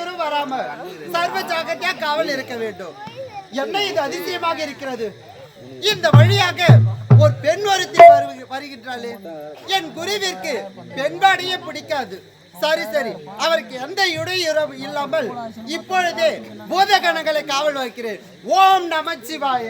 இடையூறும் வராம சர்வ ஜாக்கிரதையா காவல் இருக்க வேண்டும். என்ன இது அதிசயமாக இருக்கிறது? இந்த வழியாக ஒரு பெண் ஒருத்தி வருகின்றாளே, என் குருவிற்கு பெண்பாடியே பிடிக்காது. சரி சரி, அவருக்கு எந்த இடையூறும் இல்லாமல் இப்பொழுதே பூதகணங்களை காவல் வைக்கிறேன். ஓம் நமச்சிவாய.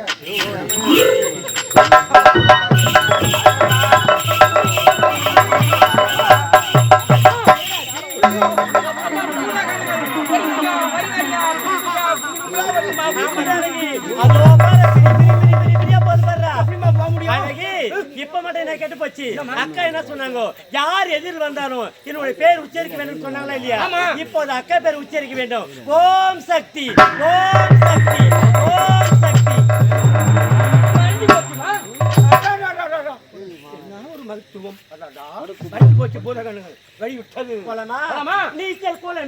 இப்ப மட்டும் என்ன கேட்டு போச்சு. அக்கா என்ன சொன்னாங்க, யார் எதிர் வந்தாலும் என்னுடைய பேர் உச்சரிக்க வேண்டும் சொன்னாங்களா இல்லையா? இப்போது அக்கா பேர் உச்சரிக்க வேண்டும். ஓம் சக்தி, ஓம் சக்தி, ஓம் சக்தி. ஒரு மருத்துவம் போச்சு. பூதகணங்கள் வழி விட்டது. போலாமா? நீச்சல் போல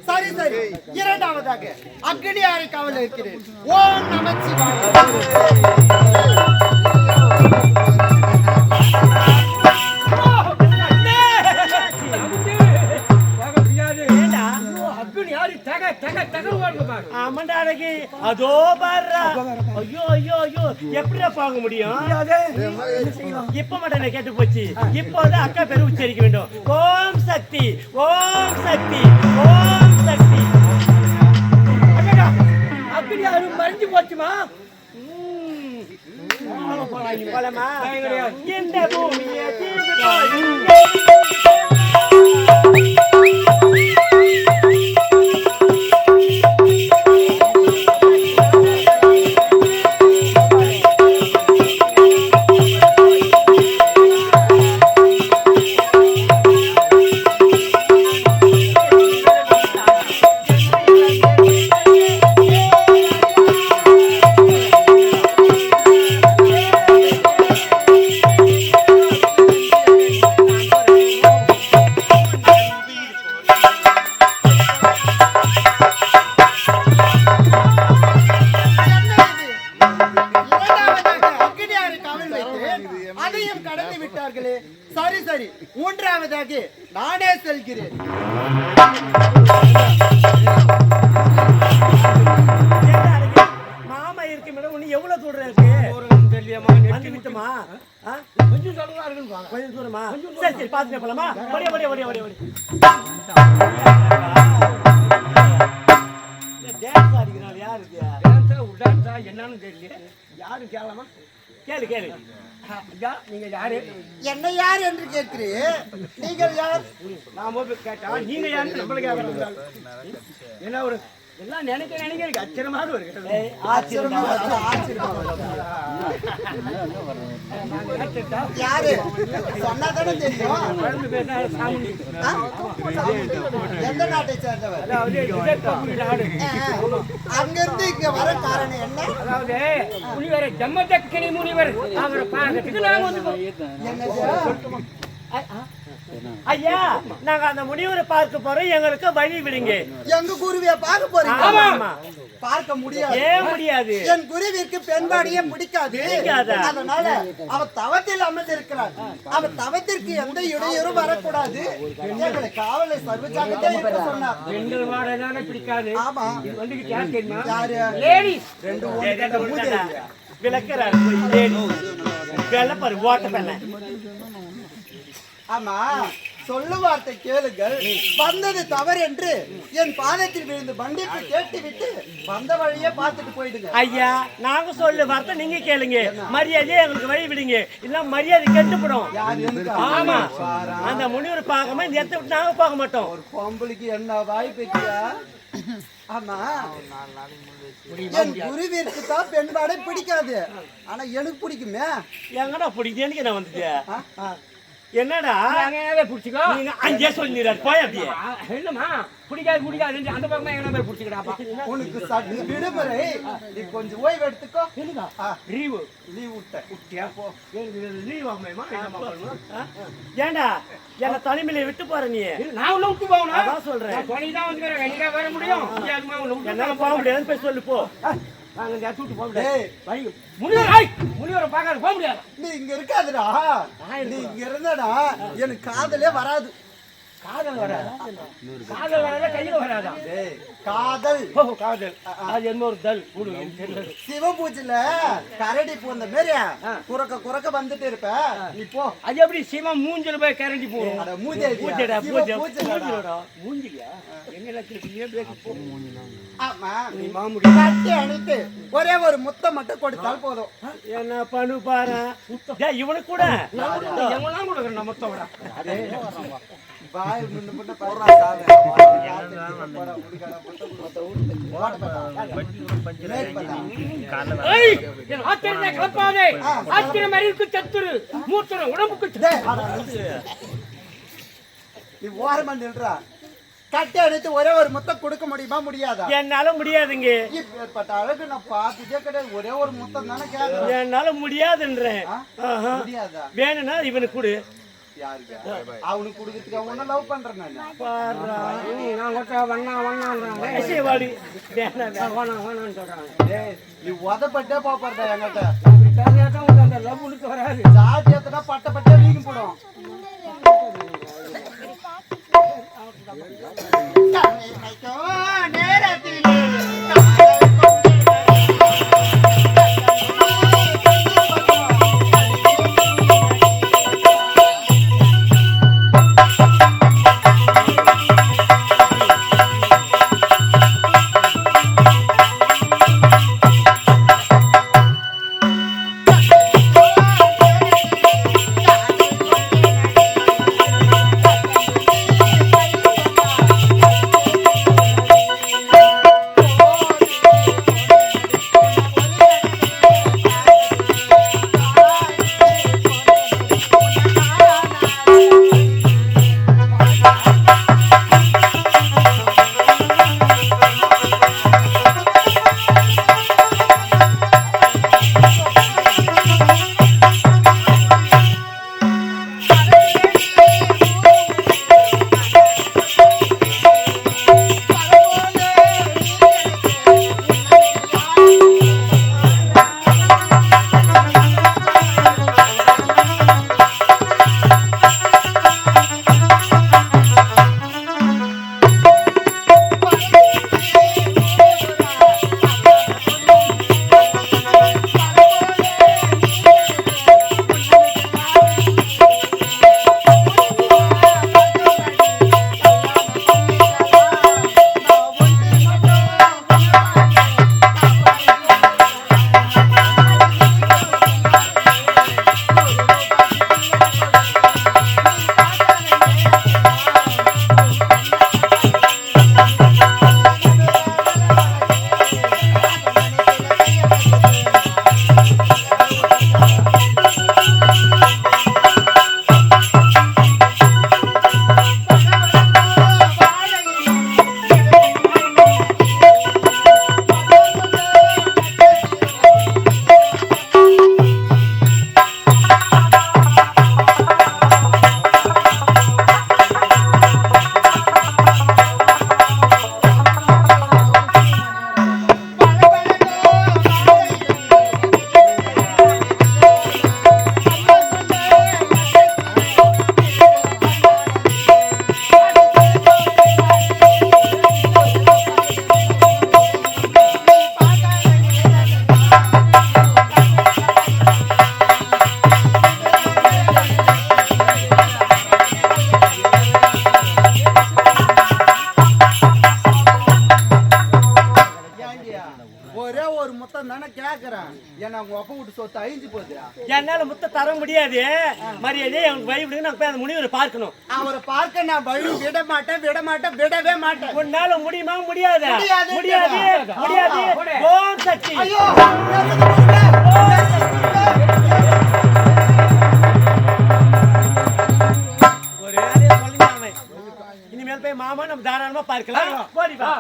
சரி சரி, இரண்டாவதாக அக்னியாரை காவல் இருக்கிறேன். ஓம் நமச்சிவாய. அதோ பாரு. ஐயோ ஐயோ ஐயோ, எப்படியா பார்க்க முடியும்? இப்ப மட்டும் கேட்டு போச்சு. இப்போது அக்கா பேரு உச்சரிக்க வேண்டும். ஓம் சக்தி, ஓம் சக்தி, ஓம் சக்தி. அப்படி அது மறைஞ்சு போச்சுமா? போலமா? இந்த பூமியை அதையும் கடந்து விட்டார்களே. சரி சரி, மூன்றாவதாக நானே செல்கிறேன். மாமா இருக்கு மேடம், உன்னை எவ்வளவு தூரம் இருக்கு? கொஞ்சம் சொல்லுவா இருக்குன்னு கொஞ்சம் தூரமா? சரி சரி, பாத்துட்டு போலாமா? ஓடியா ஓடியா ஓடியா ஓடியா ஓடி. டான்ஸ் ஆடிக்கிறாள். யாரு டான்ஸா என்னன்னு தெரியல. யாரு கேளமா? கேளு கேளு. நீங்க யாரு? என்ன யார் என்று கேட்கிறீர்? நீங்கள் யார்? நான் கேட்டா நீங்க யாரு நம்மளுக்கு கேட்கறாங்க. என்ன ஒரு எல்லாம் நினைக்க நினைக்க அச்சரமாக வருகிறது. யாரு சொன்னாதானே தெரியும். எந்த நாட்டை சேர்ந்தவர்? அங்கிருந்து இங்க வர காரணம் என்ன? அதாவது முனிவர் ஜம்மதக்கினி முனிவர் அவரை பார்க்கறதுக்கு நாங்க வந்து ஐயா, நாங்க அந்த முனிவரை பார்க்க போறோம். எங்களுக்கு வழி விடுங்க. எங்க குருவியை பார்க்க போறீங்க? ஆமா, பார்க்க முடியாது. ஏன் முடியாது? என் குருவிற்கு பெண்பாடியே பிடிக்காது. அதனால அவ தவத்தில் அமர்ந்திருக்கிறார். அவ தவத்திற்கு எந்த இடையூறும் வரக்கூடாது. எங்களை காவலை சர்வஜாக்கிரதையா இருக்க சொன்னார். பெண்கள் வாடகான பிடிக்காது. ஆமா, வந்து யார் தெரியுமா? யாரு? லேடிஸ். ரெண்டு விளக்குறாரு. வெள்ளப்பாரு ஓட்ட பெண்ண. ஆமா, சொல்லு வார்த்தை கேளுங்கள். வந்தது தவறு என்று என் பாதத்தில் விழுந்து மன்னிப்பு கேட்டுவிட்டு வந்த வழியே பார்த்துட்டு போயிடுங்க. ஐயா, நாங்க சொல்லு வார்த்தை நீங்க கேளுங்க. மரியாதையே எங்களுக்கு வழி விடுங்க. இல்ல மரியாதை கெட்டுப்படும். ஆமா, அந்த முனிவர் பார்க்காம இந்த இடத்த விட்டு நாங்க பார்க்க மாட்டோம். ஒரு பொம்பளைக்கு என்ன வாய் பேச்சியா? ஆமா என் குருவிற்கு தான் பெண்பாடே பிடிக்காது ஆனா எனக்கு பிடிக்குமே. எங்கடா பிடிக்குது எனக்கு நான் வந்துட்டு என்னடா அங்கே பிடிச்சிக்கோ. நீங்க அங்கே சொல்லிடுறாரு போய் அப்படியே. இல்லம்மா பிடிக்காது அந்த பக்கமா எங்க போய் பிடிச்சிக்கடாப்பா. உனக்கு சற்று விடுமுறை, நீ கொஞ்சம் ஓய்வு எடுத்துக்கோ. லீவு விட்டியா போ. லீவ் ஆகுமேமா என்னமா பண்ணணும்? ஏண்டா என்ன தனிமையில விட்டு போற நீ? நான் உள்ள விட்டு போகணும். அதான் சொல்றேன். தான் வந்து என்னைக்கா வர முடியும்? என்னால போக முடியாதுன்னு போய் சொல்லு போ. நாங்க இந்த இடத்து விட்டு போக முடியாது. முனிவரை பார்க்காத போக முடியாது. நீ இங்க இருக்காதுடா. நீ இங்க இருந்தாடா எனக்கு காதலே வராது. காதல் வராதா? கையில வராதா? காதல் காதல் அது என்ன ஒரு தல் சிவபூஜையில கரடி போந்த மாரி குறக்க வந்துட்டு இருப்ப. நீ போ. அது எப்படி சிவம் மூஞ்சில போய் கரண்டி போடும்? பூஜைடா மூஞ்சிலியா ஆமா நீ மாமுடி கட்டி அணைத்து ஒரே ஒரு முத்தம் மட்டும் கொடுத்தால் போதும். என்ன பண்ணு பாரு இவனுக்கு கூட எங்கெல்லாம் கொடுக்குறேன் மொத்தம் விட. பாய் முன்ன போட்டு போறா நீ ஓரமா நில்றா. கட்டி அணைத்து ஒரே ஒரு முத்தம் கொடுக்க முடியுமா முடியாதா? என்னால முடியாதுங்க. இப்பேற்பட்ட அழகு நான் பார்த்ததே கிடையாது. ஒரே ஒரு முத்தம் தானே கேட்கறேன். என்னால முடியாதுன்றேன். முடியாதா? வேணும்னா இவனுக்கு கொடு. யாருக்கு? அவனுக்கு கொடுக்கறதுக்கு அவன லவ் பண்றேன் நான். பாறா நான் ஒட்ட வண்ணான்றாங்க. ஐசேவாடி வேணாம் சொல்றாங்க. டேய் நீ உதப்பட்டே போறடா என்கிட்ட. கல்யாணம் உனக்கு அந்த லவ் உனக்கு வராது. சாட்டி ஏத்தனா பட்ட வீங்கி போடும். ஏன்னா உங்க அப்பா விட்டு சொத்து அழிஞ்சு போகுது. என்னால முத்த தர முடியாது. மரியாதையே அவனுக்கு வழி விடுங்க. நான் போய் அந்த முனிவரை பார்க்கணும். அவரை பார்க்க நான் வழி விட மாட்டேன், விடவே மாட்டேன். உன்னால முடியுமா? முடியாது. முடியாது. முடியாது. ஓம் சக்தி. ஐயோ ஒரு வேலையை சொல்லுங்க. இனிமேல் போய் மாமா நம்ம தாராளமா பார்க்கலாம். போடி வா.